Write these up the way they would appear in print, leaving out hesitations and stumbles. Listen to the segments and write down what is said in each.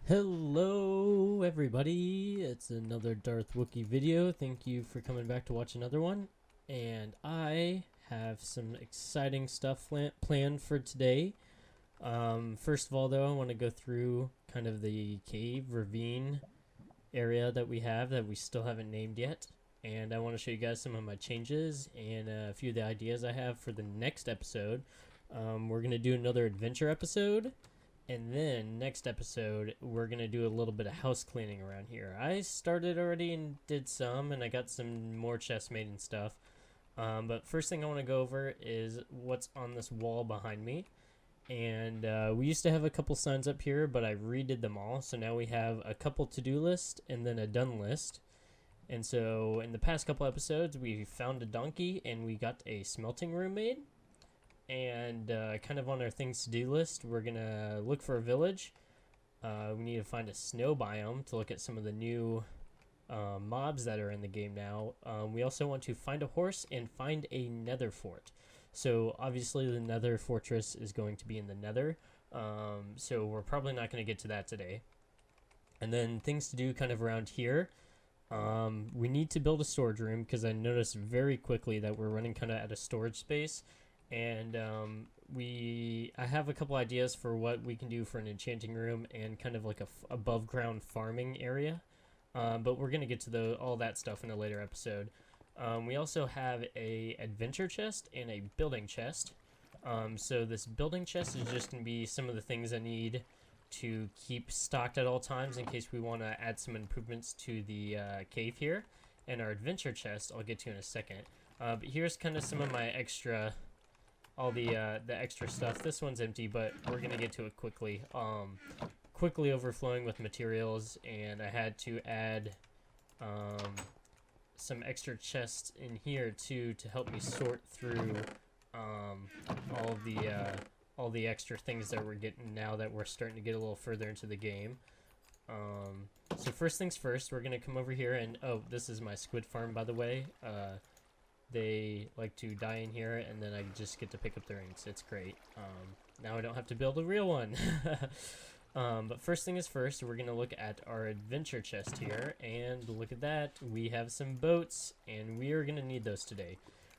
Hello everybody, it's another DarthWookie video. Thank you for coming back to watch another one. And I have some exciting stuff planned for today. First of all though, I want to go through kind of the cave ravine area that we still haven't named yet. And I want to show you guys some of my changes and a few of the ideas I have for the next episode. We're going to do another adventure episode. And then next episode, we're going to do a little bit of house cleaning around here. I started already and did some, and I got some more chests made and stuff. But first thing I want to go over is what's on this wall behind me. And we used to have a couple signs up here, but I redid them all. So now we have a couple to-do list and then a done list. And so in the past couple episodes, we found a donkey and we got a smelting room made. And kind of on our things to do list, we're gonna look for a village. We need to find a snow biome to look at some of the new mobs that are in the game now. We also want to find a horse and find a nether fort. So obviously the nether fortress is going to be in the nether, so we're probably not going to get to that today. And then things to do kind of around here. We need to build a storage room because I noticed very quickly that we're running kind of out of storage space. And I have a couple ideas for what we can do for an enchanting room and kind of like a above ground farming area, but we're gonna get to all that stuff in a later episode. We also have a adventure chest and a building chest. So this building chest is just gonna be some of the things I need to keep stocked at all times in case we want to add some improvements to the cave here. And our adventure chest I'll get to in a second. But here's kind of some of my extra. All the extra stuff. This one's empty, but we're gonna get to it quickly. Quickly overflowing with materials, and I had to add some extra chests in here too to help me sort through all the extra things that we're getting now that we're starting to get a little further into the game. So first things first, we're gonna come over here and this is my squid farm, by the way. They like to die in here, and then I just get to pick up their rings. It's great. Now I don't have to build a real one. But first thing is first, we're going to look at our adventure chest here, and look at that. We have some boats, and we are going to need those today.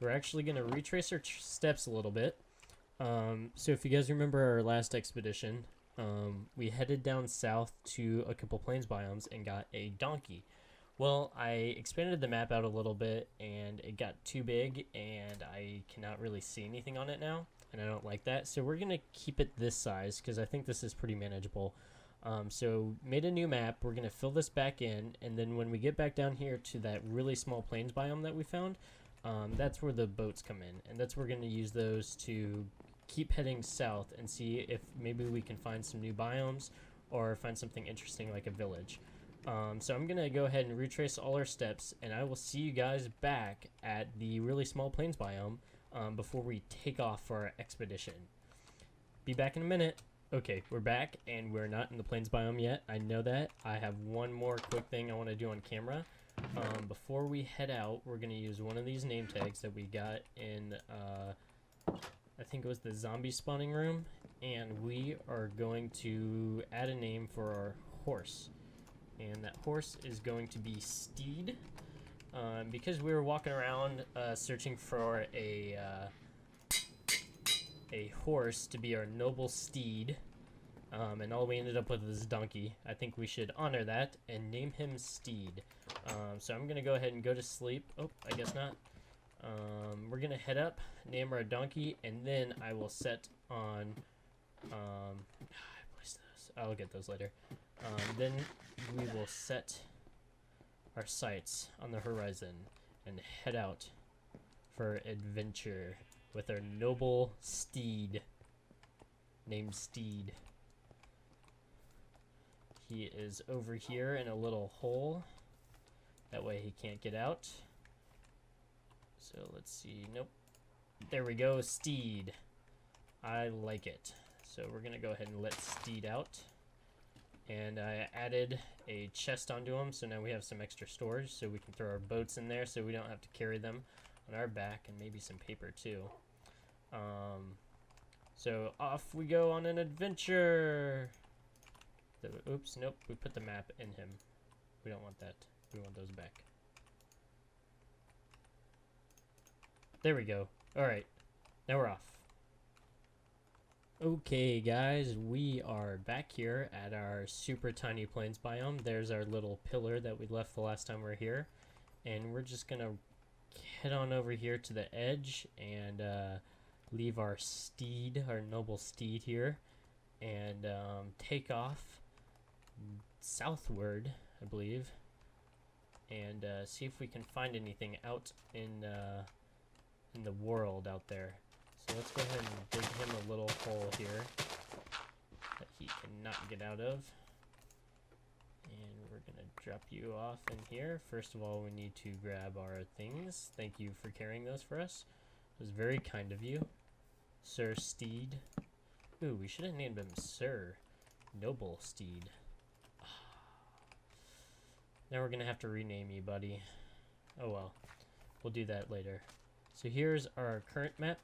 We're actually going to retrace our steps a little bit. So if you guys remember our last expedition, we headed down south to a couple plains biomes and got a donkey. Well, I expanded the map out a little bit, and it got too big, and I cannot really see anything on it now, and I don't like that. So we're going to keep it this size, because I think this is pretty manageable. So made a new map. We're going to fill this back in, and then when we get back down here to that really small plains biome that we found, that's where the boats come in, and that's where we're going to use those to keep heading south and see if maybe we can find some new biomes or find something interesting like a village. So I'm going to go ahead and retrace all our steps, and I will see you guys back at the really small plains biome before we take off for our expedition. Be back in a minute. Okay, we're back, and we're not in the plains biome yet. I know that. I have one more quick thing I want to do on camera. Before we head out, we're going to use one of these name tags that we got in, I think it was the zombie spawning room, and we are going to add a name for our horse. And that horse is going to be Steed, because we were walking around searching for a horse to be our noble steed, and all we ended up with is a donkey. I think we should honor that and name him Steed. So I'm gonna go ahead and go to sleep. Oh, I guess not. We're gonna head up, name our donkey, and then I will set on. I placed those. I'll get those later. Then we will set our sights on the horizon and head out for adventure with our noble steed named Steed. He is over here in a little hole. That way he can't get out. So let's see. Nope. There we go, Steed. I like it. So we're going to go ahead and let Steed out. And I added a chest onto them, so now we have some extra storage, so we can throw our boats in there so we don't have to carry them on our back, and maybe some paper too. So off we go on an adventure. Oops, nope, we put the map in him. We don't want that. We want those back. There we go. Alright, now we're off. Okay guys, we are back here at our super tiny plains biome. There's our little pillar that we left the last time we were here. And we're just gonna head on over here to the edge and leave our steed, our noble steed here, and take off southward, I believe, and see if we can find anything out in the world out there. So let's go ahead and dig him a little hole here that he cannot get out of. And we're gonna drop you off in here. First of all, we need to grab our things. Thank you for carrying those for us. It was very kind of you, Sir Steed. Ooh, we should have named him Sir Noble Steed. Now we're gonna have to rename you, buddy. Oh well, we'll do that later. So here's our current map,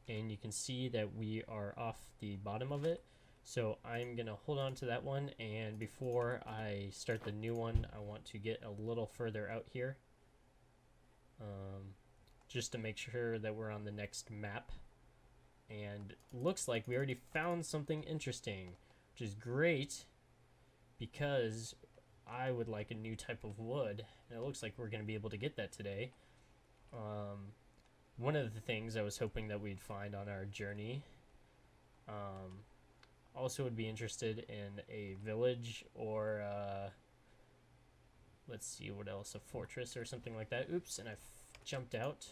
and you can see that we are off the bottom of it. So I'm gonna hold on to that one, and before I start the new one, I want to get a little further out here, just to make sure that we're on the next map. And looks like we already found something interesting, which is great because I would like a new type of wood, and it looks like we're going to be able to get that today. One of the things I was hoping that we'd find on our journey, also would be interested in a village or let's see what else, a fortress or something like that. Oops, and I jumped out.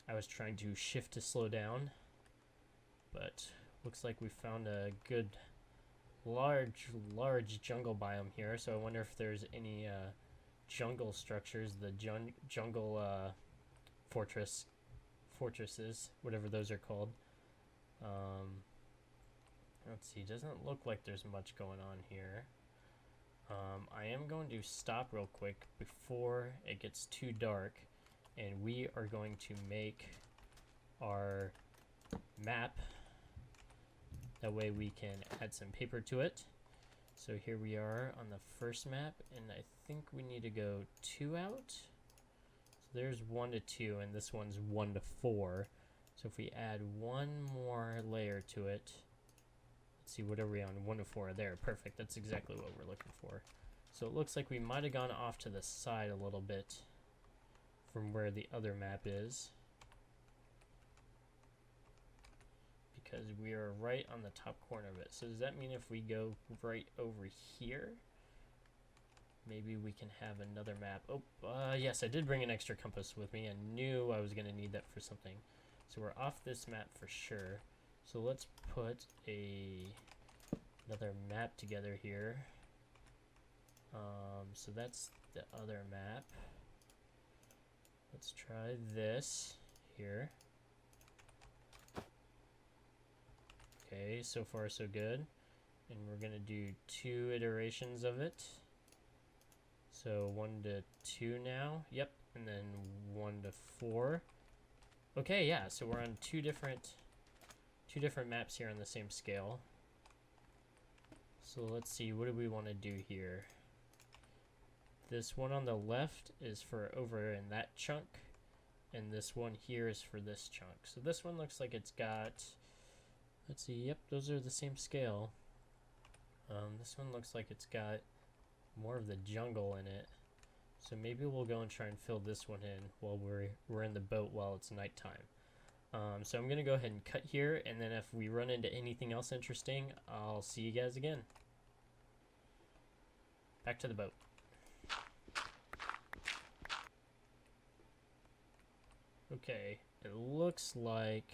I was trying to shift to slow down, but looks like we found a good large jungle biome here. So I wonder if there's any jungle structures, the jungle fortresses, whatever those are called. Let's see, doesn't look like there's much going on here. I am going to stop real quick before it gets too dark, and we are going to make our map. That way we can add some paper to it. So here we are on the first map, and I think we need to go 2 out. So there's 1 to 2, and this one's 1 to 4. So if we add 1 more layer to it, let's see, what are we on? 1 to 4 there. Perfect. That's exactly what we're looking for. So it looks like we might have gone off to the side a little bit from where the other map is, because we are right on the top corner of it. So does that mean if we go right over here, maybe we can have another map? Oh, yes, I did bring an extra compass with me. I knew I was going to need that for something. So we're off this map for sure. So let's put another map together here. So that's the other map. Let's try this here. Okay, so far so good. And we're gonna do 2 iterations of it. So 1 to 2 now. Yep, and then 1 to 4. Okay, yeah, so we're on two different maps here on the same scale. So let's see, what do we want to do here? This one on the left is for over in that chunk, and this one here is for this chunk. So this one looks like it's got, let's see, yep, those are the same scale. This one looks like it's got more of the jungle in it. So maybe we'll go and try and fill this one in while we're in the boat while it's nighttime. So I'm gonna go ahead and cut here, and then if we run into anything else interesting, I'll see you guys again. Back to the boat. Okay, it looks like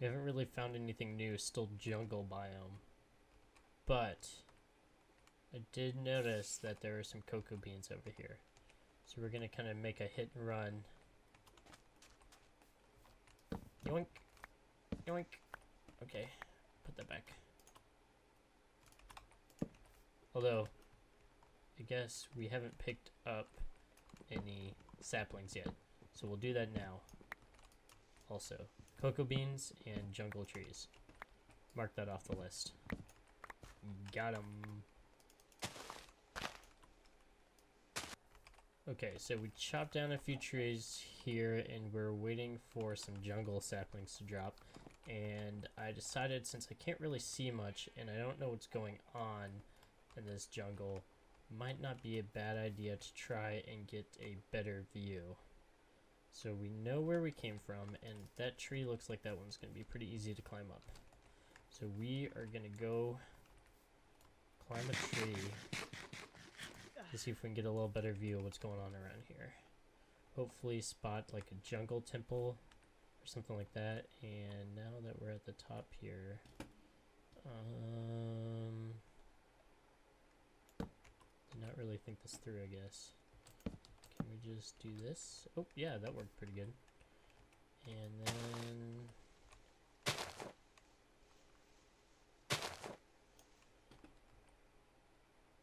we haven't really found anything new. Still jungle biome, but I did notice that there are some cocoa beans over here. So we're gonna kind of make a hit and run. Yoink. Yoink. Okay, put that back. Although, I guess we haven't picked up any saplings yet. So we'll do that now. Also, cocoa beans and jungle trees. Mark that off the list. Got him. Okay, so we chopped down a few trees here, and we're waiting for some jungle saplings to drop. And I decided, since I can't really see much, and I don't know what's going on in this jungle, might not be a bad idea to try and get a better view. So we know where we came from, and that tree looks like that one's going to be pretty easy to climb up. So we are going to go climb a tree to see if we can get a little better view of what's going on around here. Hopefully spot like a jungle temple or something like that. And now that we're at the top here, did not really think this through, I guess. Can we just do this? Oh yeah, that worked pretty good. And then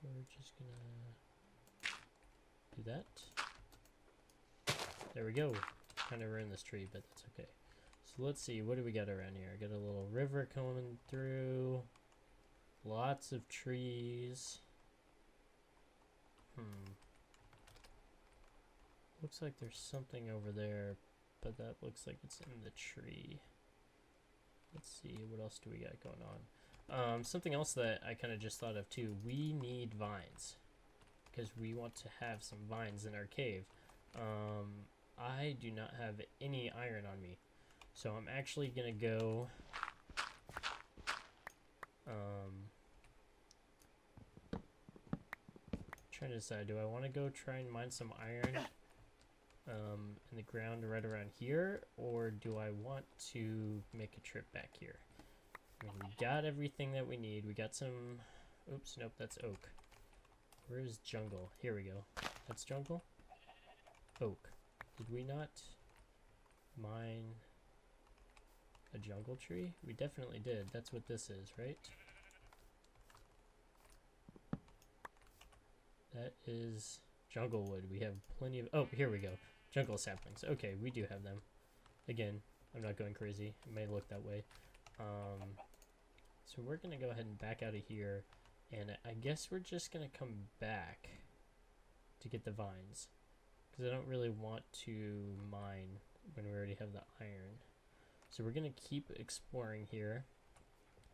we're just gonna do that. There we go. Kind of ruined this tree, but that's okay. So let's see, what do we got around here? I got a little river coming through. Lots of trees. Looks like there's something over there, but that looks like it's in the tree. Let's see, what else do we got going on? Something else that I kind of just thought of too. We need vines, because we want to have some vines in our cave. I do not have any iron on me, so I'm actually gonna go trying to decide, do I want to go try and mine some iron in the ground right around here, or do I want to make a trip back here? I mean, we got everything that we need. We got some, oops, nope, that's oak. Where is jungle? Here we go. That's jungle? Oak. Did we not mine a jungle tree? We definitely did. That's what this is, right? That is jungle wood. We have plenty of, oh, here we go. Jungle saplings. Okay, we do have them. Again, I'm not going crazy. It may look that way. So we're gonna go ahead and back out of here, and I guess we're just gonna come back to get the vines, because I don't really want to mine when we already have the iron. So we're gonna keep exploring here.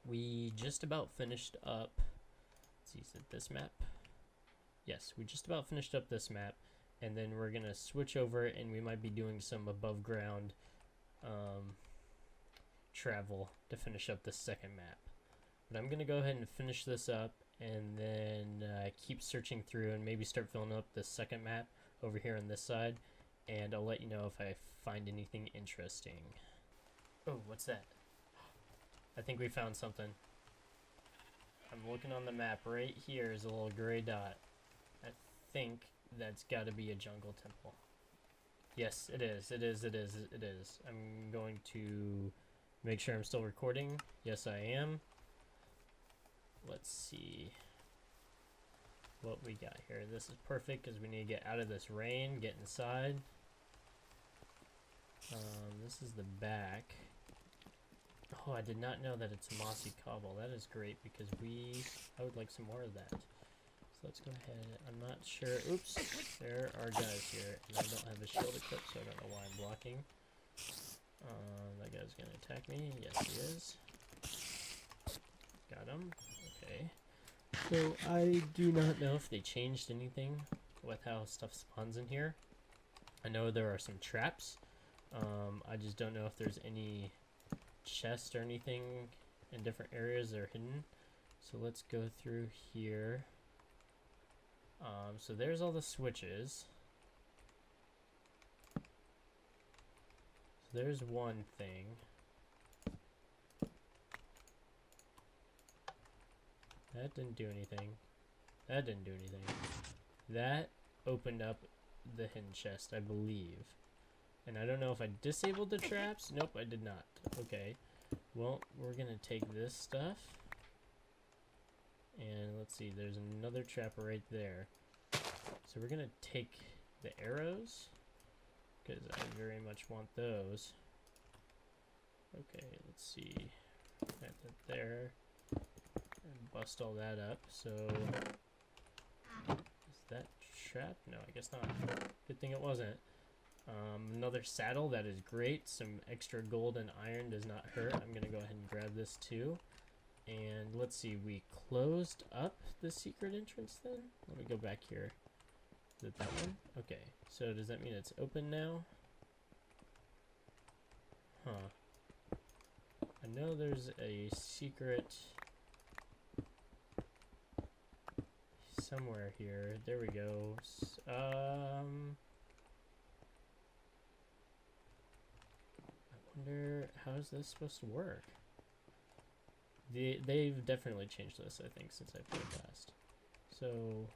We just about finished up, let's see, is it this map? Yes, we just about finished up this map, and then we're gonna switch over, and we might be doing some above ground travel to finish up the second map. But I'm gonna go ahead and finish this up, and then keep searching through, and maybe start filling up the second map over here on this side, and I'll let you know if I find anything interesting. Oh, what's that? I think we found something. I'm looking on the map. Right here is a little gray dot. I think that's got to be a jungle temple. Yes, it is. It is. It is. It is. I'm going to make sure I'm still recording. Yes, I am. Let's see what we got here. This is perfect because we need to get out of this rain, get inside. This is the back. Oh, I did not know that it's mossy cobble. That is great because I would like some more of that. So let's go ahead. I'm not sure. Oops, there are guys here, and I don't have a shield equipped, so I don't know why I'm blocking. That guy's gonna attack me. Yes, he is. Got him. Okay. So I do not know if they changed anything with how stuff spawns in here. I know there are some traps. I just don't know if there's any chests or anything in different areas that are hidden. So let's go through here. So there's all the switches. So there's one thing. That didn't do anything. That didn't do anything. That opened up the hidden chest, I believe. And I don't know if I disabled the traps. Nope, I did not. Okay. Well, we're gonna take this stuff. And let's see, there's another trap right there. So we're gonna take the arrows, because I very much want those. Okay, let's see. Plant that there. and bust all that up. So, is that trapped? No, I guess not. Good thing it wasn't. Another saddle, that is great. Some extra gold and iron does not hurt. I'm gonna go ahead and grab this too. And let's see, we closed up the secret entrance then? Let me go back here. Is it that one? Okay, so does that mean it's open now? Huh. I know there's a secret somewhere here. There we go. I wonder, how is this supposed to work? They've definitely changed this, I think, since I played last. So,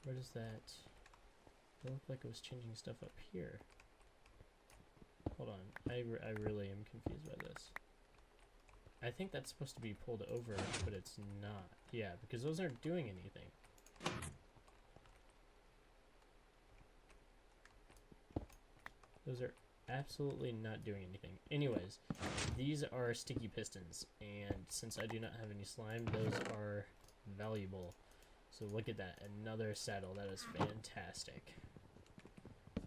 where does that? It looked like it was changing stuff up here. Hold on, I really am confused by this. I think that's supposed to be pulled over, but it's not. Yeah, because those aren't doing anything. Those are absolutely not doing anything. Anyways, these are sticky pistons, and since I do not have any slime, those are valuable. So look at that, another saddle. That is fantastic.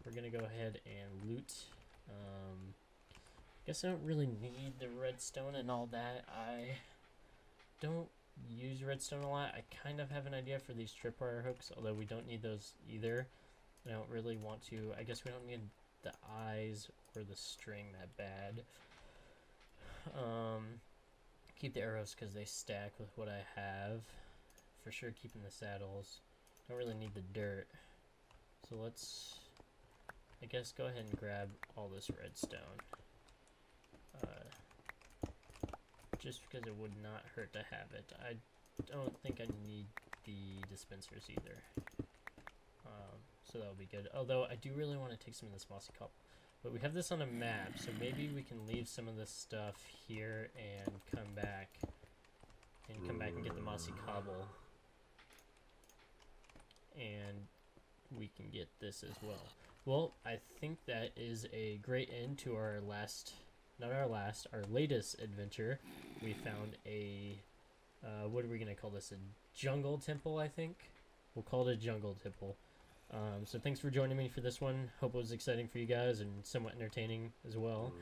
We're gonna go ahead and loot. Guess I don't really need the redstone and all that. I don't use redstone a lot. I kind of have an idea for these tripwire hooks, although we don't need those either. I don't really want to. I guess we don't need the eyes or the string that bad. Keep the arrows because they stack with what I have. For sure keeping the saddles. Don't really need the dirt. So let's, I guess, go ahead and grab all this redstone. Just because it would not hurt to have it. I don't think I need the dispensers either. So that'll be good. Although I do really want to take some of this mossy cobble. But we have this on a map, so maybe we can leave some of this stuff here and come back. And come back and get the mossy cobble. And we can get this as well. Well, I think that is a great end to our last, not our last, our latest adventure. We found a, what are we going to call this? A jungle temple, I think? We'll call it a jungle temple. So thanks for joining me for this one. Hope it was exciting for you guys and somewhat entertaining as well.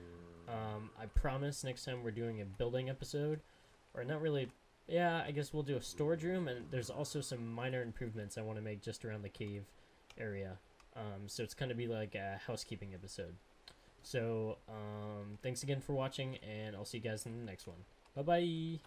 I promise next time we're doing a building episode, or not really, yeah, I guess we'll do a storage room, and there's also some minor improvements I want to make just around the cave area. So it's going to be like a housekeeping episode. So thanks again for watching, and I'll see you guys in the next one. Bye-bye!